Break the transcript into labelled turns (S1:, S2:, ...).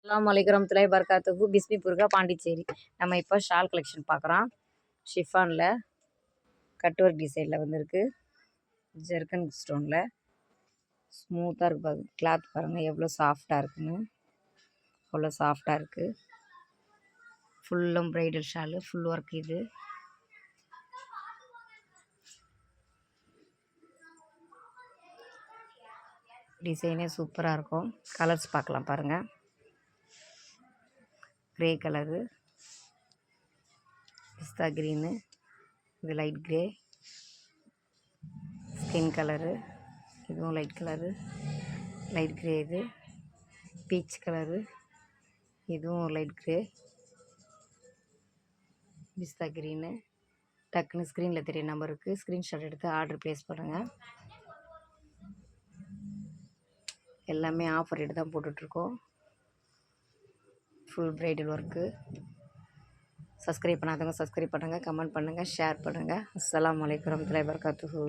S1: அஸ்ஸலாமு அலைக்கும் வரஹ்மத்துல்லாஹி வபரகாத்துஹு. பிஸ்மிபுர்கா, பாண்டிச்சேரி. நம்ம இப்போ ஷால் கலெக்ஷன் பார்க்குறோம். ஷிஃபானில் கட் ஒர்க் டிசைனில் வந்துருக்கு. ஜெர்கன் ஸ்டோனில் ஸ்மூத்தாக இருக்குது. பாருங்க கிளாத் பாருங்கள் எவ்வளோ சாஃப்டாக இருக்குன்னு. அவ்வளோ சாஃப்டாக இருக்குது. ஃபுல்லும் ப்ரைடல் ஷாலு, ஃபுல் ஒர்க். இது டிசைனே சூப்பராக இருக்கும். கலர்ஸ் பார்க்கலாம் பாருங்கள். க்ரே கலரு, பிஸ்தா க்ரீனு, இது லைட் க்ரே, ஸ்கின் கலரு, இதுவும் லைட் கலரு, லைட் க்ரே, இது பீச் கலரு, இதுவும் லைட் க்ரே, பிஸ்தா க்ரீனு. டக்குன்னு ஸ்க்ரீனில் தெரிய நம்பருக்கு ஸ்க்ரீன்ஷாட் எடுத்து ஆர்டர் ப்ளேஸ் பண்ணுங்கள். எல்லாமே ஆஃபர் ரேட்டு தான் போட்டுட்ருக்கோம். Full bridal work. சப்ஸ்கிரைப் பண்ணாதவங்க சப்ஸ்கிரைப் பண்ணுங்கள், கமெண்ட் பண்ணுங்கள், ஷேர் பண்ணுங்கள். அஸ்ஸலாமு அலைக்கும் வரஹ்மத்துல்லாஹி வபரகாத்துஹு.